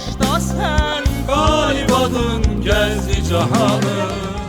başda sən qalib adın gəzdi cahanı.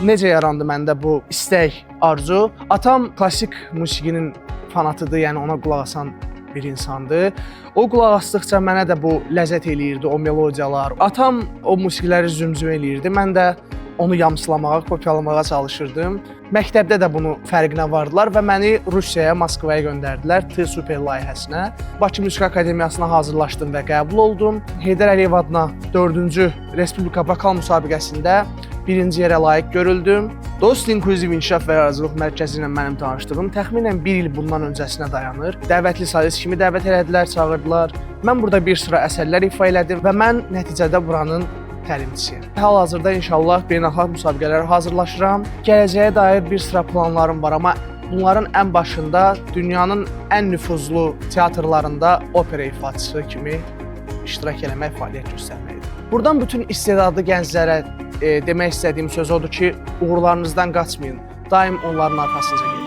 Necə yarandı məndə bu istək, arzu? Atam klassik musiqinin fanatıdır, yəni ona qulaq asan bir insandır. O qulaq asdıqca mənə də bu ləzzət eləyirdi, o melodiyalar. Atam o musiqiləri zümzüm eləyirdi. Mən də onu yamsılamağa, kopyalamağa çalışırdım. Məktəbdə də bunu fərqinə vardılar və məni Rusiyaya, Moskvaya göndərdilər T super layihəsinə. Bakı Musiqi Akademiyasına hazırlaşdım və qəbul oldum. Heydər Əliyev adına 4-cü Respublika vokal müsabiqəsində 1-ci yerə layiq görüldüm. Dost İnklüziv İnkişaf və Yaradıcılıq Mərkəzi ilə mənim tanışdığım təxminən 1 il bundan öncəsinə dayanır. Dəvətli solist kimi dəvət elədilər, çağırdılar. Mən burada bir sıra əsərlər ifa elədim və mən nəticədə buranın təlimçisiyəm. Hal-hazırda inşallah beynəlxalq müsabiqələrə hazırlaşıram. Gələcəyə dair bir sıra planlarım var, amma bunların ən başında dünyanın ən nüfuzlu teatrlarında opera ifaçısı kimi iştirak eləmək, fəaliyyət göstərməkdir. Buradan bütün istedadlı gənclərə demək istədiyim söz odur ki, uğurlarınızdan qaçmayın. Daim onların arxasınca gedin.